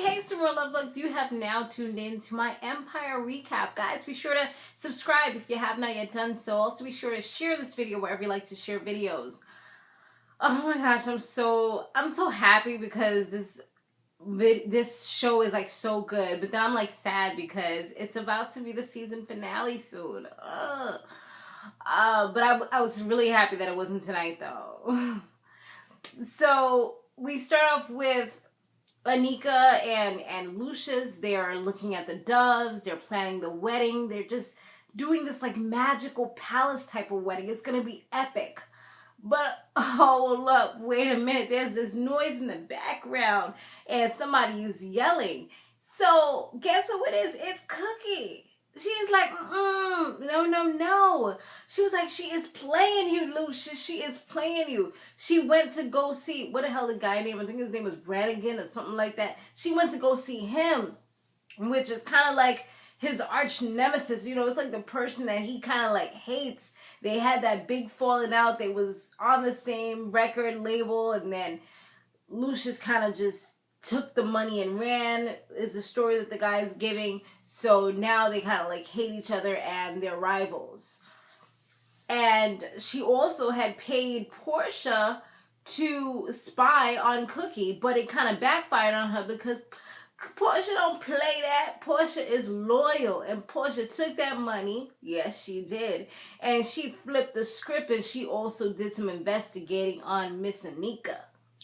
Hey, Samore Love bugs, you have now tuned in to my Empire recap. Guys, be sure to subscribe if you have not yet done so. Also, be sure to share this video wherever you like to share videos. Oh my gosh, I'm so happy because this show is like so good, but then I'm like sad because it's about to be the season finale soon. But I was really happy that it wasn't tonight though. So we start off with Anika and Lucius. They're looking at the doves. They're planning the wedding. They're just doing this like magical palace type of wedding. It's gonna be epic. But oh look, wait a minute. There's this noise in the background and somebody is yelling. So guess who it is? It's Cookie. She's like, no. She was like, she is playing you, Lucius. She is playing you. She went to go see, what the hell the guy name? I think his name was Brannigan or something like that. She went to go see him, which is kind of like his arch nemesis. You know, it's like the person that he kind of like hates. They had that big falling out. They was on the same record label, and then Lucius kind of just took the money and ran, is the story that the guy is giving. So now they kind of like hate each other and they're rivals. And she also had paid Portia to spy on Cookie, but it kind of backfired on her because Portia don't play that. Portia is loyal, and Portia took that money. Yes, she did. And she flipped the script, and she also did some investigating on Miss Anika.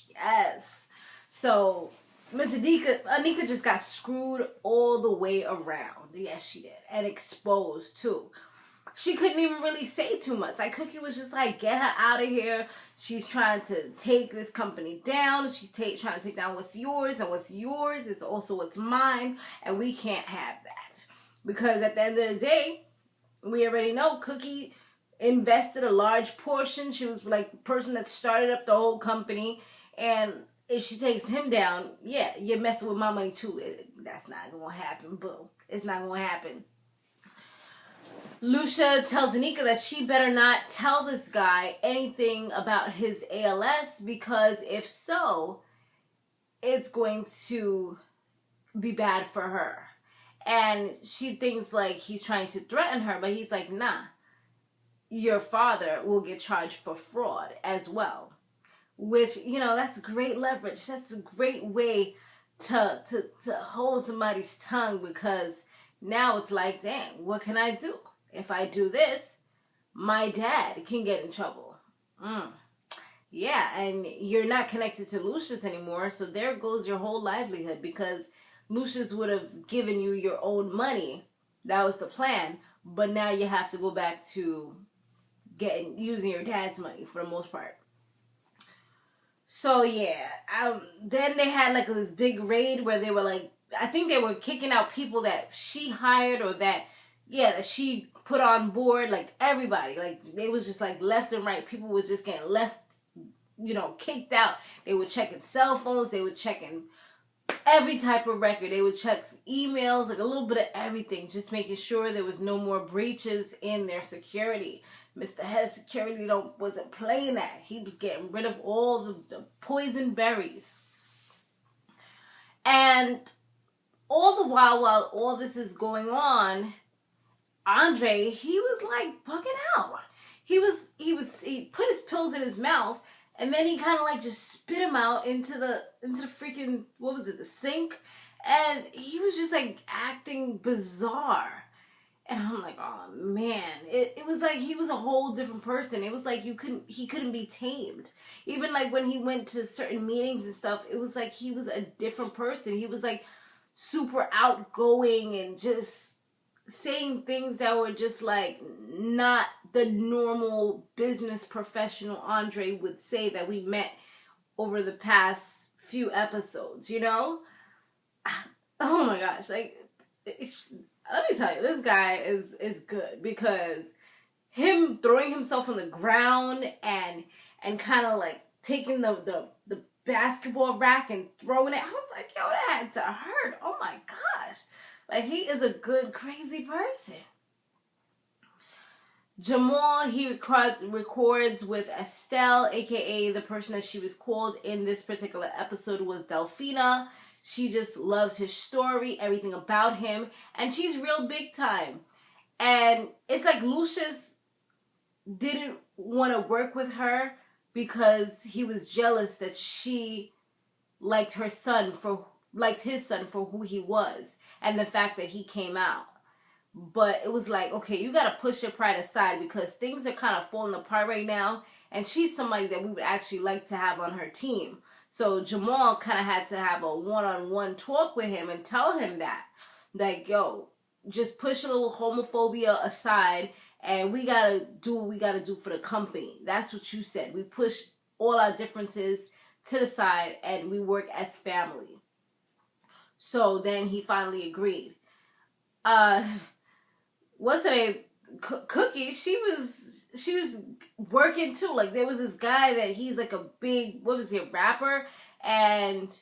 Yes. So Miss Anika just got screwed all the way around. Yes, she did. And exposed, too. She couldn't even really say too much. Like, Cookie was just like, get her out of here. She's trying to take this company down. She's trying to take down what's yours. And what's yours is also what's mine. And we can't have that. Because at the end of the day, we already know Cookie invested a large portion. She was like the person that started up the whole company. And if she takes him down, yeah, you're messing with my money too. That's not going to happen, boo. It's not going to happen. Lucia tells Anika that she better not tell this guy anything about his ALS, because if so, it's going to be bad for her. And she thinks like he's trying to threaten her, but he's like, nah, your father will get charged for fraud as well. Which, you know, that's great leverage. That's a great way to hold somebody's tongue, because now it's like, dang, what can I do? If I do this, my dad can get in trouble. Yeah, and you're not connected to Lucius anymore, so there goes your whole livelihood, because Lucius would have given you your own money. That was the plan, but now you have to go back to using your dad's money for the most part. So yeah, then they had like this big raid where they were like, I think they were kicking out people that she hired or that she put on board, like everybody. Like they was just like left and right. People was just getting left, you know, kicked out. They were checking cell phones. They were checking every type of record. They would check emails, like a little bit of everything, just making sure there was no more breaches in their security. Mr. Head of Security wasn't playing that. He was getting rid of all the poison berries. And all the while all this is going on, Andre, he was like bugging out. He put his pills in his mouth, and then he kind of like just spit them out into the freaking, what was it, the sink? And he was just like acting bizarre. And I'm like, oh man, it was like he was a whole different person. It was like he couldn't be tamed. Even like when he went to certain meetings and stuff, it was like he was a different person. He was like super outgoing and just saying things that were just like not the normal business professional Andre would say that we met over the past few episodes, you know? Oh my gosh, like, let me tell you, this guy is good, because him throwing himself on the ground and kind of like taking the basketball rack and throwing it, I was like, yo, that had to hurt. Oh my gosh. Like, he is a good, crazy person. Jamal, he records with Estelle, a.k.a. the person that she was called in this particular episode was Delphina. She just loves his story, everything about him, and she's real big time. And it's like Lucius didn't want to work with her because he was jealous that she liked his son for who he was and the fact that he came out. But it was like, okay, you got to push your pride aside because things are kind of falling apart right now, and she's somebody that we would actually like to have on her team. So Jamal kind of had to have a one-on-one talk with him and tell him that, like, yo, just push a little homophobia aside, and we got to do what we got to do for the company. That's what you said. We push all our differences to the side, and we work as family. So then he finally agreed. What's her name? Cookie, she was working too. Like, there was this guy that he's like a big, what was he, a rapper? And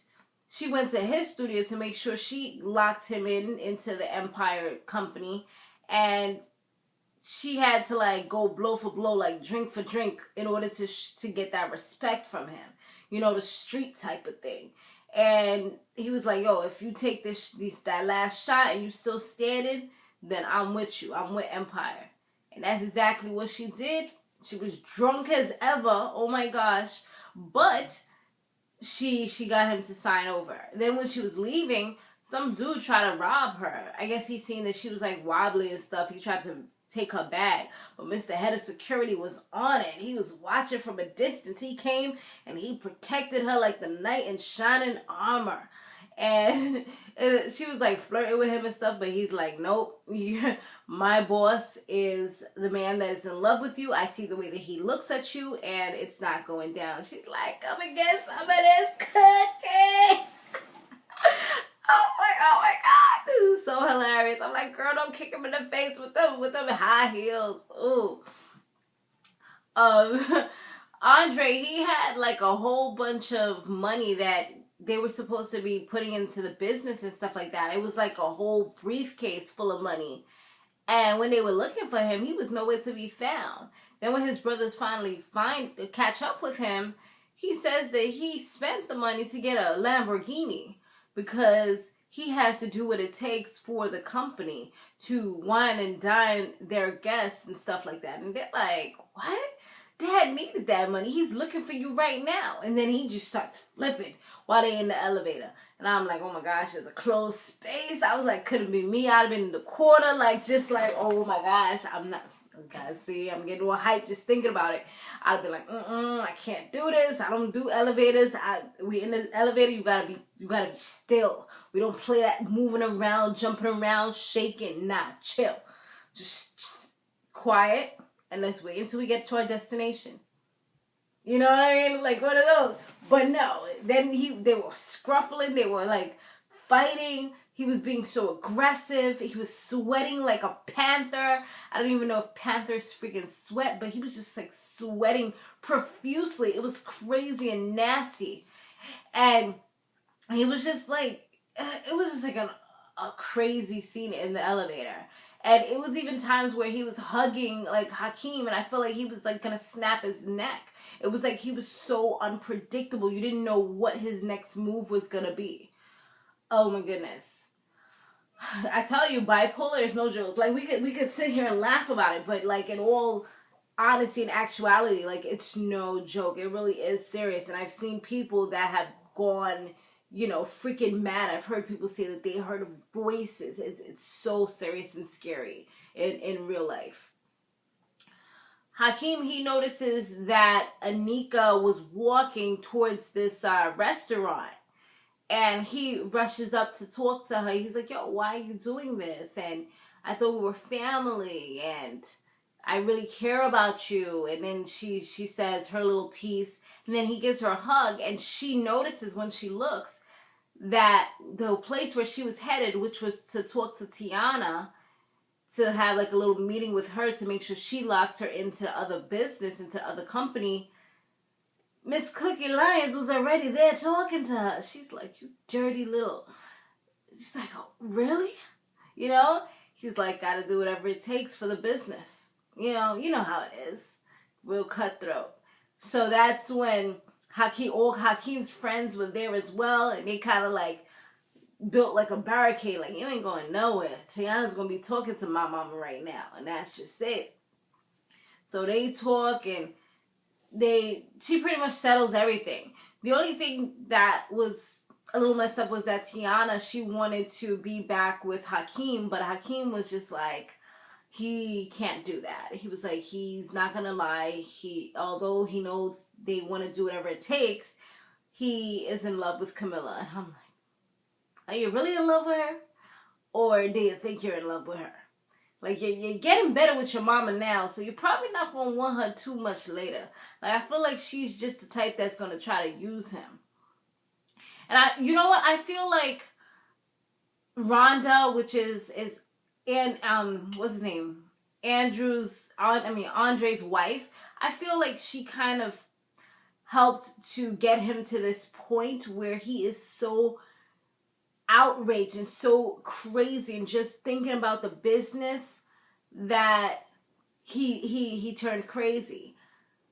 she went to his studio to make sure she locked him into the Empire company. And she had to like go blow for blow, like drink for drink, in order to get that respect from him. You know, the street type of thing. And he was like, yo, if you take that last shot and you still standing, then I'm with you. I'm with Empire. And that's exactly what she did. She was drunk as ever. Oh my gosh. But she got him to sign over. Then when she was leaving, some dude tried to rob her. I guess he seen that she was like wobbly and stuff. He tried to take her bag. But Mr. Head of Security was on it. He was watching from a distance. He came and he protected her like the knight in shining armor. And she was like flirting with him and stuff, but he's like, nope, my boss is the man that is in love with you. I see the way that he looks at you, and it's not going down. She's like, come and get some of this cookie. I was like, oh my God, this is so hilarious. I'm like, girl, don't kick him in the face with them high heels. Ooh. Andre, he had like a whole bunch of money that they were supposed to be putting into the business and stuff like that. It was like a whole briefcase full of money. And when they were looking for him, he was nowhere to be found. Then when his brothers finally catch up with him, he says that he spent the money to get a Lamborghini because he has to do what it takes for the company to wine and dine their guests and stuff like that. And they're like, what? Dad needed that money. He's looking for you right now. And then he just starts flipping while they're in the elevator. And I'm like, oh my gosh, there's a closed space. I was like, could it be me? I'd have been in the corner, like, just like, oh my gosh, I'm not, guys, see, I'm getting all hyped just thinking about it. I'd be like, I can't do this. I don't do elevators. We in the elevator, you gotta be still. We don't play that moving around, jumping around, shaking. Nah, chill. Just quiet. And let's wait until we get to our destination. You know what I mean? Like one of those. But no, then they were scruffling. They were like fighting. He was being so aggressive. He was sweating like a panther. I don't even know if panthers freaking sweat, but he was just like sweating profusely. It was crazy and nasty. And he was just like, it was just like a crazy scene in the elevator. And it was even times where he was hugging like Hakeem, and I felt like he was like gonna snap his neck. It was like he was so unpredictable. You didn't know what his next move was gonna be. Oh my goodness. I tell you, bipolar is no joke. Like we could sit here and laugh about it, but like in all honesty and actuality, like it's no joke. It really is serious. And I've seen people that have gone, you know, freaking mad. I've heard people say that they heard voices. It's so serious and scary in real life. Hakeem, he notices that Anika was walking towards this restaurant. And he rushes up to talk to her. He's like, yo, why are you doing this? And I thought we were family. And I really care about you. And then she says her little piece. And then he gives her a hug. And she notices when she looks that the place where she was headed, which was to talk to Tiana, to have like a little meeting with her to make sure she locks her into other business, into other company, Miss Cookie Lyons was already there talking to her. She's like, you dirty little. She's like, oh, really? You know? He's like, gotta do whatever it takes for the business. You know how it is. Real cutthroat. So that's when all Hakeem's friends were there as well, and they kind of like built like a barricade, like, you ain't going nowhere. Tiana's gonna be talking to my mama right now, and that's just it. So they talk, and she pretty much settles everything. The only thing that was a little messed up was that Tiana, she wanted to be back with Hakeem, but Hakeem was just like, he can't do that. He was like, he's not gonna lie. Although he knows they want to do whatever it takes, he is in love with Camilla. And I'm like, are you really in love with her? Or do you think you're in love with her? Like, you're getting better with your mama now, so you're probably not going to want her too much later. Like, I feel like she's just the type that's going to try to use him. And you know what? I feel like Rhonda, which is what's his name? Andre's Andre's wife. I feel like she kind of helped to get him to this point where he is so outraged and so crazy and just thinking about the business that he turned crazy.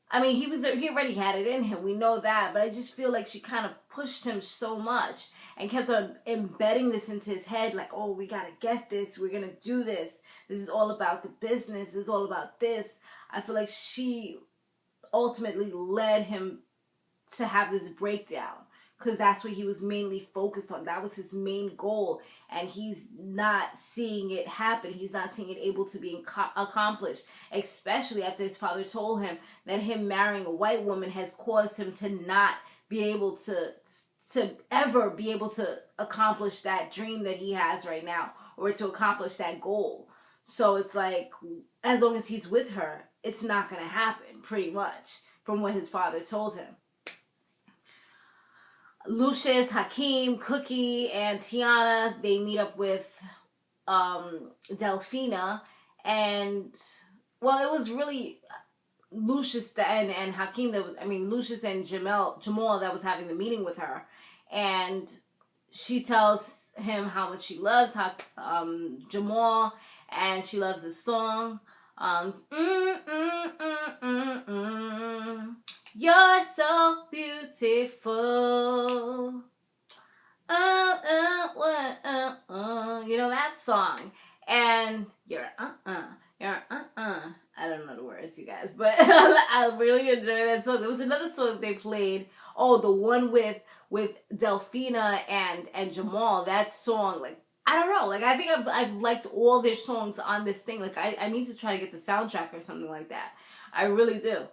I mean, he already had it in him. We know that. But I just feel like she kind of pushed him so much and kept on embedding this into his head. Like, oh, we got to get this. We're going to do this. This is all about the business. This is all about this. I feel like she ultimately led him to have this breakdown. Because that's what he was mainly focused on. That was his main goal. And he's not seeing it happen. He's not seeing it able to be accomplished. Especially after his father told him that him marrying a white woman has caused him to not be able to ever be able to accomplish that dream that he has right now. Or to accomplish that goal. So it's like, as long as he's with her, it's not going to happen, pretty much. From what his father told him. Lucius, Hakeem, Cookie, and Tiana, they meet up with Delphina, and well, it was really Lucius and Hakeem Lucius and Jamal that was having the meeting with her, and she tells him how much she loves Jamal, and she loves the song. You're so beautiful. You know that song. And you're I don't know the words, you guys, but I really enjoy that song. There was another song they played. Oh, the one with Delphina and Jamal. That song, like, I don't know. Like, I think I've liked all their songs on this thing. Like, I need to try to get the soundtrack or something like that. I really do.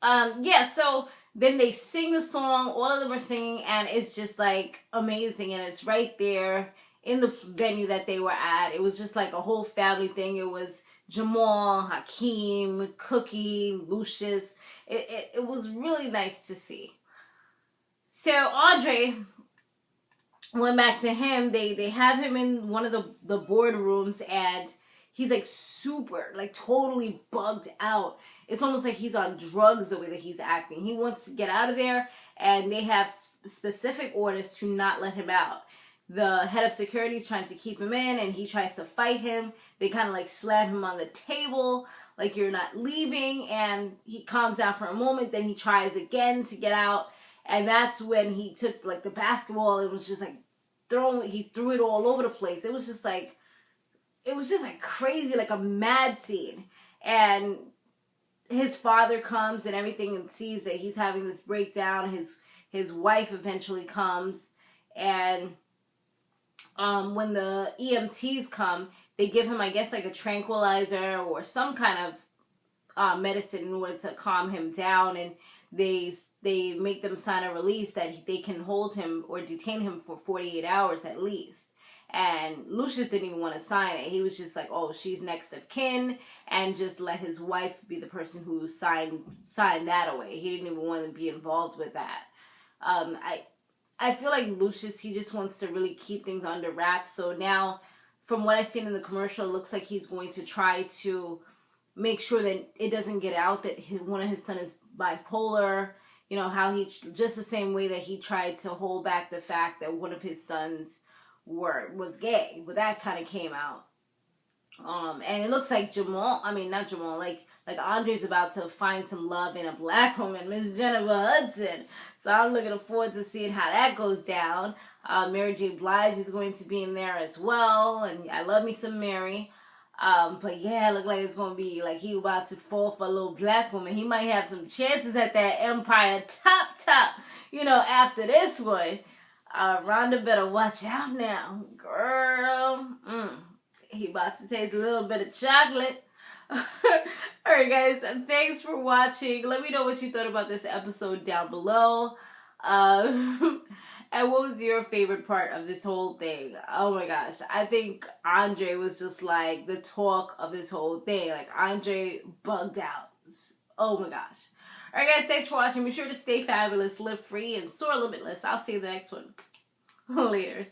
Yeah, so then they sing the song. All of them are singing, and it's just, like, amazing. And it's right there in the venue that they were at. It was just, like, a whole family thing. It was Jamal, Hakeem, Cookie, Lucius. It was really nice to see. So Andre went back to him. They have him in one of the boardrooms, and he's like super, like totally bugged out. It's almost like he's on drugs the way that he's acting. He wants to get out of there, and they have specific orders to not let him out. The head of security is trying to keep him in, and he tries to fight him. They kind of like slam him on the table, like, you're not leaving, and he calms down for a moment. Then he tries again to get out, and that's when he took like the basketball. It was just like he threw it all over the place. It was just like crazy, like a mad scene. And his father comes and everything and sees that he's having this breakdown. His wife eventually comes, and when the EMTs come, they give him, I guess, like a tranquilizer or some kind of medicine in order to calm him down, and they make them sign a release that they can hold him or detain him for 48 hours at least. And Lucius didn't even want to sign it. He was just like, oh, she's next of kin, and just let his wife be the person who signed that away. He didn't even want to be involved with that. I feel like Lucius, he just wants to really keep things under wraps. So now, from what I've seen in the commercial, it looks like he's going to try to make sure that it doesn't get out that one of his sons is bipolar. You know, how he, just the same way that he tried to hold back the fact that one of his sons was gay, but that kind of came out. And it looks like like Andre's about to find some love in a black woman, Miss Jennifer Hudson. So I'm looking forward to seeing how that goes down. Mary J. Blige is going to be in there as well, and I love me some Mary. But yeah, it look like it's gonna be like he about to fall for a little black woman. He might have some chances at that Empire top. You know, after this one, Rhonda better watch out now, girl. He about to taste a little bit of chocolate. Alright guys, thanks for watching. Let me know what you thought about this episode down below. And what was your favorite part of this whole thing? Oh my gosh, I think Andre was just like the talk of this whole thing. Like Andre bugged out. Oh my gosh. Alright guys, thanks for watching. Be sure to stay fabulous, live free, and soar limitless. I'll see you in the next one. Later.